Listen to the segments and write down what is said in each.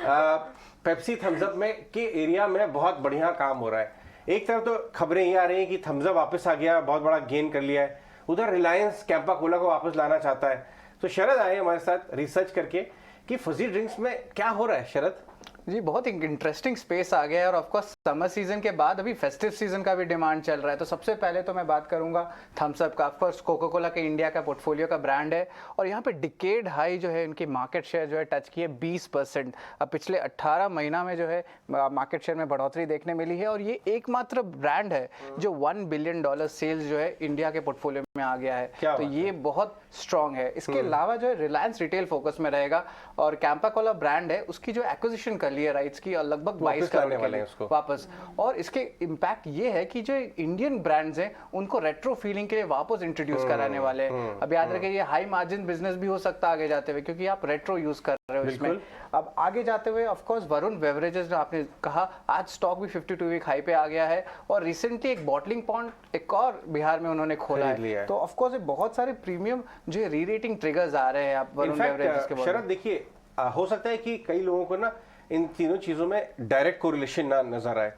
Pepsi Thums up में के area में बहुत बढ़िया काम हो रहा है। एक तरफ तो खबरें ये आ रही हैं कि थम्स अप वापस आ गया, बहुत बड़ा गेन कर लिया है, उधर रिलायंस कैंपा कोला को वापस लाना चाहता है। तो शरद आए हमारे साथ रिसर्च करके कि फजी ड्रिंक्स में क्या हो रहा है। शरद जी, बहुत इंटरेस्टिंग स्पेस आ गया है और ऑफ कोर्स समर सीजन के बाद अभी फेस्टिव सीजन का भी डिमांड चल रहा है। तो सबसे पहले तो मैं बात करूंगा थम्स अप का। ऑफ कोर्स कोका कोला के इंडिया का पोर्टफोलियो का ब्रांड है और यहाँ पे डिकेड हाई जो है इनकी मार्केट शेयर जो है टच की है 20%। अब पिछले 18 महीना में जो है मार्केट शेयर में बढ़ोतरी देखने मिली है और ये एकमात्र ब्रांड है जो $1 बिलियन सेल्स जो है इंडिया के पोर्टफोलियो में आ गया है। तो ये बहुत स्ट्रॉन्ग है। इसके अलावा जो है रिलायंस रिटेल फोकस में रहेगा और कैंपा कोला ब्रांड है उसकी जो एक्विजिशन कर लिया राइट्स की और लगभग 22 करोड़ वाले उसको वापस। और इसके इम्पैक्ट ये है कि जो इंडियन ब्रांड्स हैं उनको रेट्रो फीलिंग के लिए वापस इंट्रोड्यूस कराने वाले हैं। अब याद रखिए ये हाई मार्जिन बिजनेस भी हो सकता है आगे जाते हुए क्योंकि आप रेट्रो यूज कर रहे हो इसमें। अब आगे जाते हुए ऑफ कोर्स वरुण बेवरेजेस जो आपने कहा, आज स्टॉक भी 52 वीक हाई पे आ गया है और रिसेंटली एक बॉटलिंग पॉइंट एक और बिहार में उन्होंने खोला है। तो ऑफ कोर्स बहुत सारे प्रीमियम जो री रेटिंग ट्रिगर्स आ रहे हैं आप वरुण बेवरेजेस के। शरद देखिए, हो सकता है कि कई लोगों को ना इन तीनों चीजों में डायरेक्ट कोरिलेशन ना नजर आए,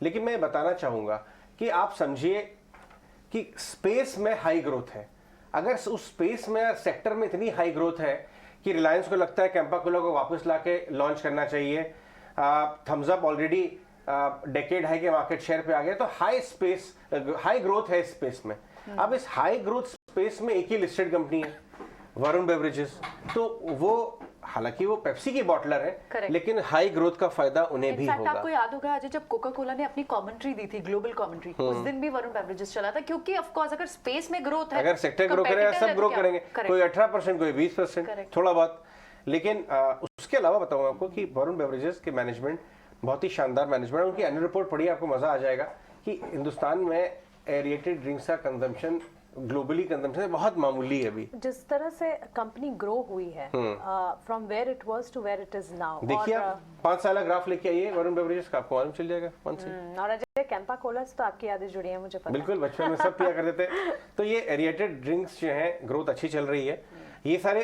लेकिन मैं बताना चाहूंगा कि आप समझिए कि स्पेस में हाई ग्रोथ है। अगर उस स्पेस में सेक्टर में इतनी हाई ग्रोथ है कि रिलायंस को लगता है कैंपा कोला को वापस लाके लॉन्च करना चाहिए, Thums Up already decade high के मार्केट शेयर पे आ गया, तो हाई ग्रोथ है इस स्पेस में। अब इस हाई ग्रोथ स्पेस में एक ही लिस्टेड कंपनी है वरुण बेवरेजेस, तो वो हालांकि वो पेप्सी की बॉटलर है लेकिन हाई ग्रोथ का फायदा उन्हें भी होगा। आपको याद होगा आज जब कोका कोला ने अपनी कमेंट्री दी थी, ग्लोबल कमेंट्री, उस दिन भी वरुण बेवरेजेस चला था क्योंकि ऑफ कोर्स अगर स्पेस में ग्रोथ है, अगर सेक्टर ग्रो करेगा सब ग्रो करेंगे, कोई 18% कोई 20% थोड़ा बहुत। लेकिन उसके अलावा बताऊंगा आपको कि वरुण बेवरेजेस के मैनेजमेंट बहुत ही शानदार मैनेजमेंट। उनकी एनुअल रिपोर्ट पढ़िए, आपको मजा आ जाएगा कि हिंदुस्तान में एरिएटेड ड्रिंक्स का कंजम्पशन ग्लोबली कंजम्पशन बहुत मामूली है अभी। जिस तरह से कंपनी ग्रो हुई है from where it was to where it is now, देखिए आप 5 साल का ग्राफ लेके आइए वरुण बेवरेजेस का, आपको मालूम चल जाएगा कौन सी। और अजय कैंपा कोला से तो आपकी यादें जुड़ी हैं, मुझे पता। बिल्कुल, बचपन में सब पिया करते थे। तो ये एरिएटेड ड्रिंक्स जो है ग्रोथ अच्छी चल रही है। ये सारे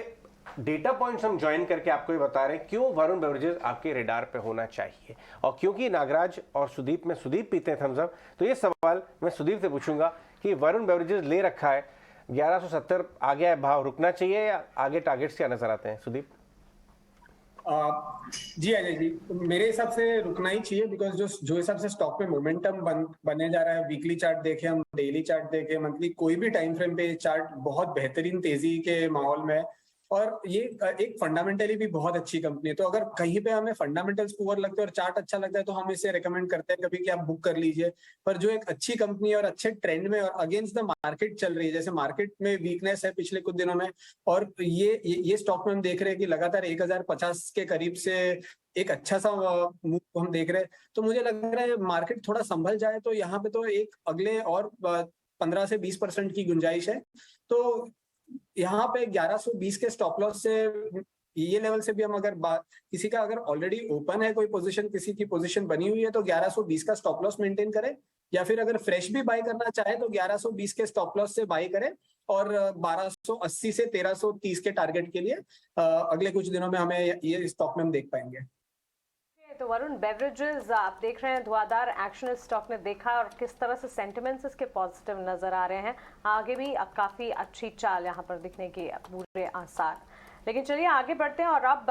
डेटा पॉइंट्स हम ज्वाइन करके आपको ये बता रहे हैं क्यों वरुण बेवरेजेस आपके रेडार पे होना चाहिए। और क्योंकि नागराज और सुदीप में सुदीप पीते हैं थम्स अप, तो ये सवाल मैं सुदीप से पूछूंगा कि वरुण बेवरेजेस ले रखा है 1170 आ गया है, भाव रुकना चाहिए या आगे टारगेट्स क्या नजर आते हैं सुदीप? जी अजय जी, मेरे हिसाब से रुकना ही चाहिए बिकॉज जो हिसाब से स्टॉक पे मोमेंटम बने जा रहा है, वीकली चार्ट देखे हम, डेली चार्ट देखे, मंथली, कोई भी टाइम फ्रेम पे चार्ट बहुत बेहतरीन तेजी के माहौल में है और ये एक फंडामेंटली भी बहुत अच्छी कंपनी है। तो अगर कहीं पे हमें फंडामेंटल्स पुअर लगते हैं और चार्ट अच्छा लगता है तो हम इसे रेकमेंड करते हैं कभी कि आप बुक कर लीजिए। पर जो एक अच्छी कंपनी है और अच्छे ट्रेंड में और अगेंस्ट द मार्केट चल रही है, जैसे मार्केट में वीकनेस है पिछले कुछ दिनों में और ये स्टॉक में हम देख रहे हैं कि लगातार 1050 के करीब से एक अच्छा सा मूव हम देख रहे हैं। तो मुझे लग रहा है मार्केट थोड़ा संभल जाए तो यहाँ पे तो एक अगले और 15 से 20% की गुंजाइश है। तो यहाँ पे 1120 के स्टॉप लॉस से ये लेवल से भी हम अगर किसी का अगर ऑलरेडी ओपन है कोई पोजीशन, किसी की पोजीशन बनी हुई है तो 1120 का स्टॉप लॉस मेंटेन करें, या फिर अगर फ्रेश भी बाय करना चाहे तो 1120 के स्टॉप लॉस से बाय करें और 1280 से 1330 के टारगेट के लिए अगले कुछ दिनों में हमें ये स्टॉक में हम देख पाएंगे। तो वरुण बेवरेजेस आप देख रहे हैं, धुआंधार एक्शन इस स्टॉक ने देखा और किस तरह से सेंटिमेंट्स इसके पॉजिटिव नजर आ रहे हैं। आगे भी अब काफी अच्छी चाल यहाँ पर दिखने की पूरे आसार। लेकिन चलिए आगे बढ़ते हैं और अब